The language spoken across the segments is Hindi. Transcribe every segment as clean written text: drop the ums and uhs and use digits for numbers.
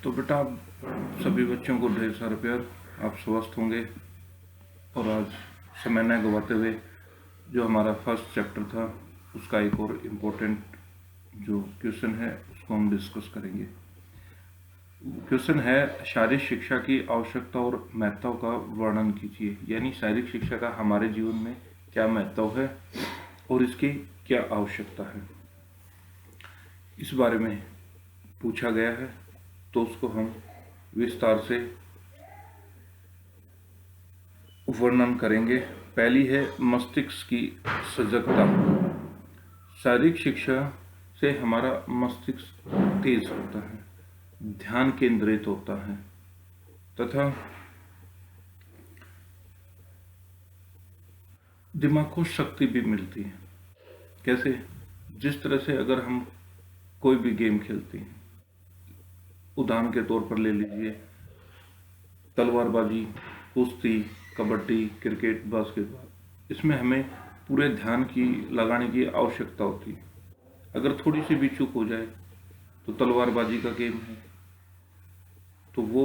तो बेटा सभी बच्चों को ढेर सारा प्यार। आप स्वस्थ होंगे। और आज समय न गवाते हुए जो हमारा फर्स्ट चैप्टर था उसका एक और इम्पोर्टेंट जो क्वेश्चन है उसको हम डिस्कस करेंगे। क्वेश्चन है, शारीरिक शिक्षा की आवश्यकता और महत्व का वर्णन कीजिए। यानी शारीरिक शिक्षा का हमारे जीवन में क्या महत्व है और इसकी क्या आवश्यकता है, इस बारे में पूछा गया है। तो उसको हम विस्तार से वर्णन करेंगे। पहली है मस्तिष्क की सजगता। शारीरिक शिक्षा से हमारा मस्तिष्क तेज होता है, ध्यान केंद्रित होता है तथा दिमाग को शक्ति भी मिलती है। कैसे? जिस तरह से अगर हम कोई भी गेम खेलते हैं, उदाहरण के तौर पर ले लीजिए तलवारबाजी, कुश्ती, कबड्डी, क्रिकेट, बास्केटबॉल, इसमें हमें पूरे ध्यान की लगाने की आवश्यकता होती है। अगर थोड़ी सी भी चूक हो जाए तो तलवारबाजी का गेम है तो वो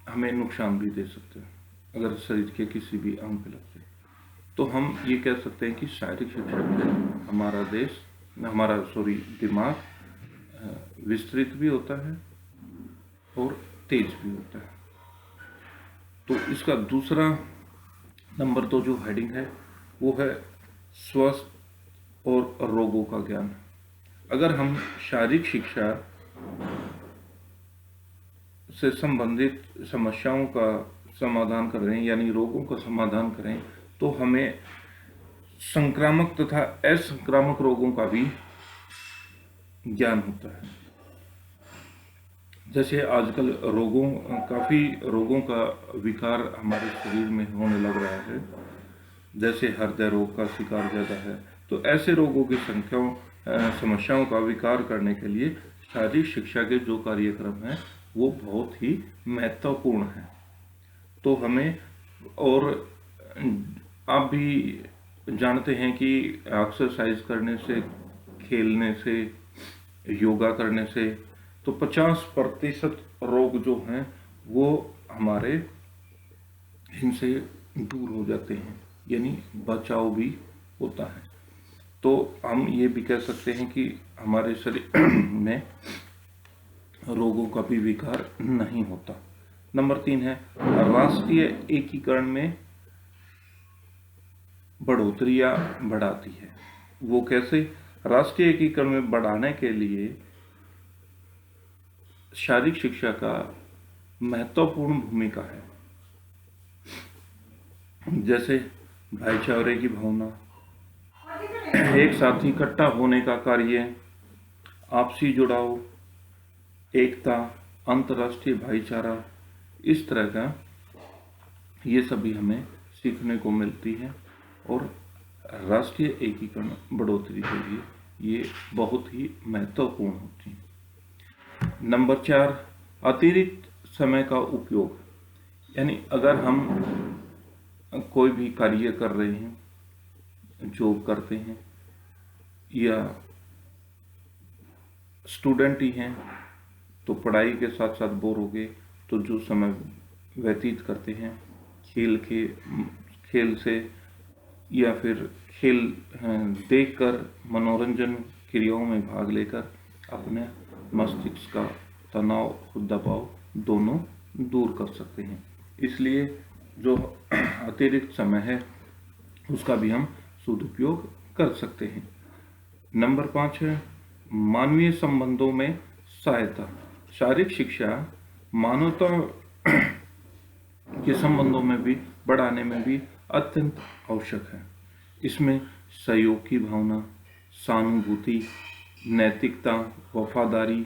हमें नुकसान भी दे सकते हैं अगर शरीर के किसी भी अंग पे लगते। तो हम ये कह सकते हैं कि शारीरिक शिक्षा से हमारा दिमाग विस्तृत भी होता है और तेज भी होता है। तो इसका दूसरा नंबर तो जो हेडिंग है वो है स्वास्थ्य और रोगों का ज्ञान। अगर हम शारीरिक शिक्षा से संबंधित समस्याओं का समाधान कर रहे हैं यानी रोगों का समाधान करें तो हमें संक्रामक तथा असंक्रामक रोगों का भी ज्ञान होता है। जैसे आजकल काफ़ी रोगों का विकार हमारे शरीर में होने लग रहा है, जैसे हृदय रोग का शिकार ज़्यादा है। तो ऐसे रोगों की समस्याओं का विकार करने के लिए शारीरिक शिक्षा के जो कार्यक्रम हैं वो बहुत ही महत्वपूर्ण हैं। तो हमें, और आप भी जानते हैं कि एक्सरसाइज करने से, खेलने से, योगा करने से तो 50% रोग जो हैं वो हमारे इनसे दूर हो जाते हैं, यानी बचाव भी होता है। तो हम ये भी कह सकते हैं कि हमारे शरीर में रोगों का भी विकार नहीं होता। नंबर 3 है राष्ट्रीय एकीकरण में बढ़ोतरी या बढ़ाती है। वो कैसे? राष्ट्रीय एकीकरण में बढ़ाने के लिए शारीरिक शिक्षा का महत्वपूर्ण भूमिका है। जैसे भाईचारे की भावना, एक साथ इकट्ठा होने का कार्य, आपसी जुड़ाव, एकता, अंतर्राष्ट्रीय भाईचारा, इस तरह का ये सभी हमें सीखने को मिलती है और राष्ट्रीय एकीकरण बढ़ोतरी के लिए ये बहुत ही महत्वपूर्ण होती है। नंबर 4 अतिरिक्त समय का उपयोग। यानी अगर हम कोई भी कार्य कर रहे हैं, जॉब करते हैं या स्टूडेंट ही हैं तो पढ़ाई के साथ साथ बोर हो गए तो जो समय व्यतीत करते हैं खेल से या फिर खेल देखकर मनोरंजन क्रियाओं में भाग लेकर अपने मस्तिष्क का तनाव और दबाव दोनों दूर कर सकते हैं। इसलिए जो अतिरिक्त समय है उसका भी हम सदुपयोग कर सकते हैं। नंबर 5 है मानवीय संबंधों में सहायता। शारीरिक शिक्षा मानवता के संबंधों में भी बढ़ाने में भी अत्यंत आवश्यक है। इसमें सहयोग की भावना, सहानुभूति, नैतिकता, वफादारी,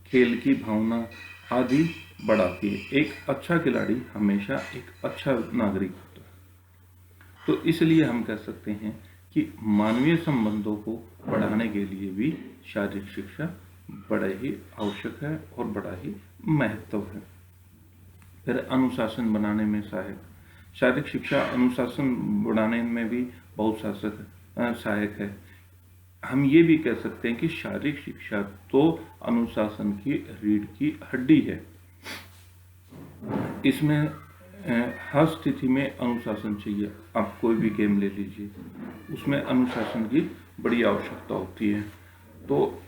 खेल की भावना आदि बढ़ाती है। एक अच्छा खिलाड़ी हमेशा एक अच्छा नागरिक होता है। तो इसलिए हम कह सकते हैं कि मानवीय संबंधों को बढ़ाने के लिए भी शारीरिक शिक्षा बड़ा ही आवश्यक है और बड़ा ही महत्व है। फिर अनुशासन बनाने में सहायक। शारीरिक शिक्षा अनुशासन बढ़ाने में भी बहुत सहायक है। हम ये भी कह सकते हैं कि शारीरिक शिक्षा तो अनुशासन की रीढ़ की हड्डी है। इसमें हर स्थिति में अनुशासन चाहिए। आप कोई भी गेम ले लीजिए, उसमें अनुशासन की बड़ी आवश्यकता होती है। तो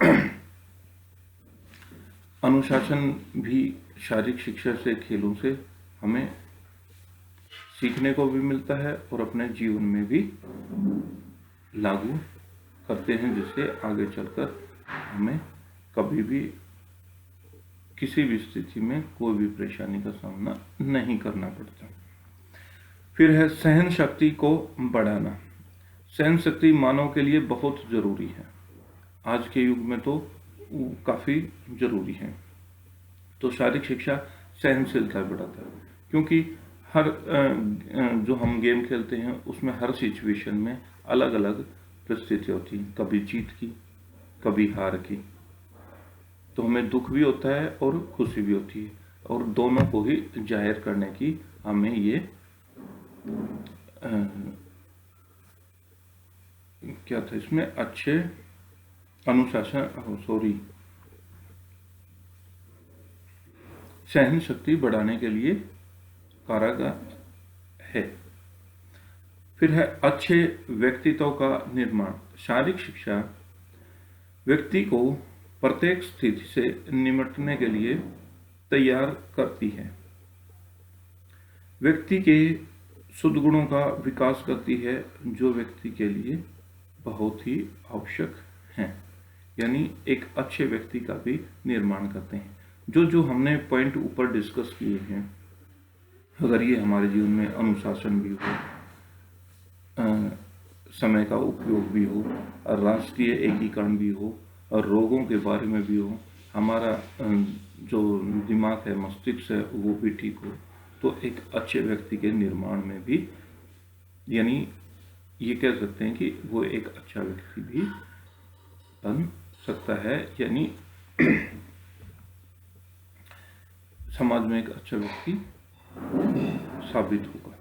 अनुशासन भी शारीरिक शिक्षा से, खेलों से हमें सीखने को भी मिलता है और अपने जीवन में भी लागू करते हैं, जिससे आगे चलकर हमें कभी भी किसी भी स्थिति में कोई भी परेशानी का सामना नहीं करना पड़ता। फिर है सहन शक्ति को बढ़ाना। सहन शक्ति मानव के लिए बहुत जरूरी है। आज के युग में तो काफी जरूरी है। तो शारीरिक शिक्षा सहनशीलता बढ़ाता है, क्योंकि हर जो हम गेम खेलते हैं उसमें हर सिचुएशन में अलग अलग परिस्थिति होती है, कभी जीत की, कभी हार की। तो हमें दुख भी होता है और खुशी भी होती है, और दोनों को ही जाहिर करने की हमें ये क्या था इसमें, अच्छे अनुशासन सहन शक्ति बढ़ाने के लिए कारगर है। फिर है अच्छे व्यक्तित्व का निर्माण। शारीरिक शिक्षा व्यक्ति को प्रत्येक स्थिति से निपटने के लिए तैयार करती है, व्यक्ति के शुद्ध गुणों का विकास करती है, जो व्यक्ति के लिए बहुत ही आवश्यक हैं, यानी एक अच्छे व्यक्ति का भी निर्माण करते हैं। जो हमने पॉइंट ऊपर डिस्कस किए हैं, अगर ये हमारे जीवन में अनुशासन भी हो, समय का उपयोग भी हो, और राष्ट्रीय एकीकरण भी हो, और रोगों के बारे में भी हो, हमारा जो दिमाग है, मस्तिष्क है, वो भी ठीक हो, तो एक अच्छे व्यक्ति के निर्माण में भी, यानी ये कह सकते हैं कि वो एक अच्छा व्यक्ति भी बन सकता है, यानी समाज में एक अच्छा व्यक्ति साबित होगा।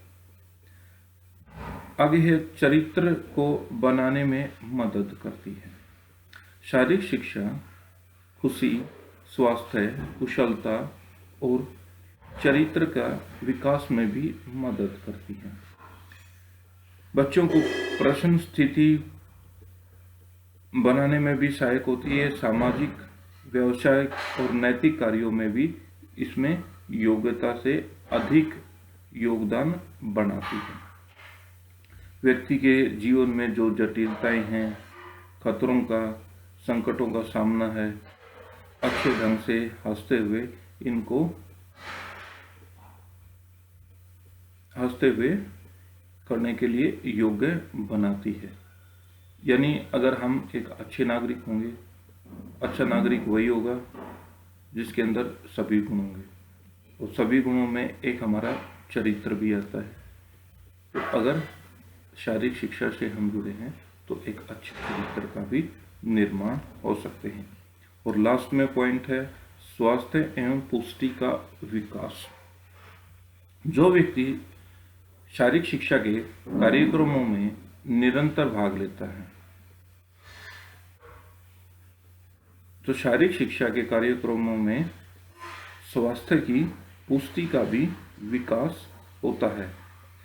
आगे है चरित्र को बनाने में मदद करती है। शारीरिक शिक्षा खुशी, स्वास्थ्य, कुशलता और चरित्र का विकास में भी मदद करती है। बच्चों को प्रश्न स्थिति बनाने में भी सहायक होती है। सामाजिक, व्यावसायिक और नैतिक कार्यों में भी इसमें योग्यता से अधिक योगदान बनाती है। व्यक्ति के जीवन में जो जटिलताएं हैं, खतरों का, संकटों का सामना है, अच्छे ढंग से हंसते हुए करने के लिए योग्य बनाती है। यानी अगर हम एक अच्छे नागरिक होंगे, अच्छा नागरिक वही होगा जिसके अंदर सभी गुण होंगे, और सभी गुणों में एक हमारा चरित्र भी आता है। तो अगर शारीरिक शिक्षा से हम जुड़े हैं तो एक अच्छे चरित्र का भी निर्माण हो सकते हैं। और लास्ट में पॉइंट है स्वास्थ्य एवं पुष्टि का विकास। जो व्यक्ति शारीरिक शिक्षा के कार्यक्रमों में निरंतर भाग लेता है, तो शारीरिक शिक्षा के कार्यक्रमों में स्वास्थ्य की पुष्टि का भी विकास होता है।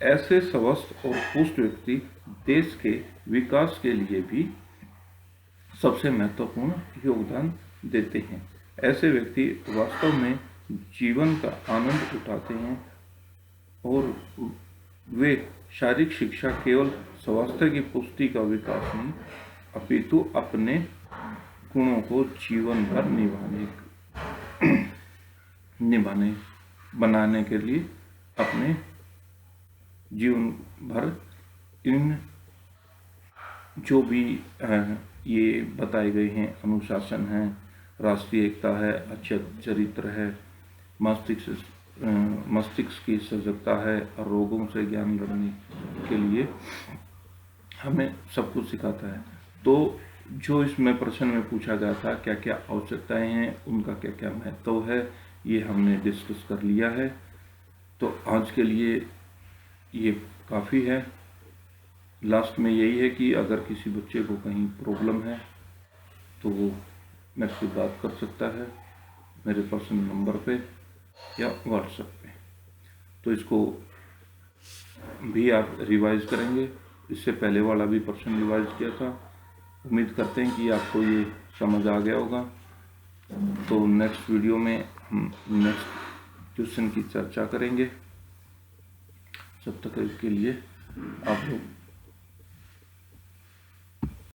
ऐसे स्वस्थ और पुष्ट व्यक्ति देश के विकास के लिए भी सबसे महत्वपूर्ण योगदान देते हैं। ऐसे व्यक्ति वास्तव में जीवन का आनंद उठाते हैं, और वे शारीरिक शिक्षा केवल स्वास्थ्य की पुष्टि का विकास नहीं, अपितु अपने गुणों को जीवन भर बनाने के लिए अपने जीवन भर इन जो भी ये बताए गए हैं, अनुशासन है, राष्ट्रीय एकता है, अच्छा चरित्र है, मस्तिष्क की सजगता है, और रोगों से ज्ञान लड़ने के लिए हमें सब कुछ सिखाता है। तो जो इसमें प्रश्न में पूछा गया था, क्या क्या आवश्यकताएं हैं, उनका क्या क्या महत्व है, ये हमने डिस्कस कर लिया है। तो आज के लिए ये काफ़ी है। लास्ट में यही है कि अगर किसी बच्चे को कहीं प्रॉब्लम है तो वो मेरे से बात कर सकता है मेरे पर्सनल नंबर पे या व्हाट्सएप पे। तो इसको भी आप रिवाइज करेंगे, इससे पहले वाला भी पर्सन रिवाइज किया था। उम्मीद करते हैं कि आपको ये समझ आ गया होगा। तो नेक्स्ट वीडियो में हम नेक्स्ट क्वेश्चन की चर्चा करेंगे। जब तक के लिए आप लोग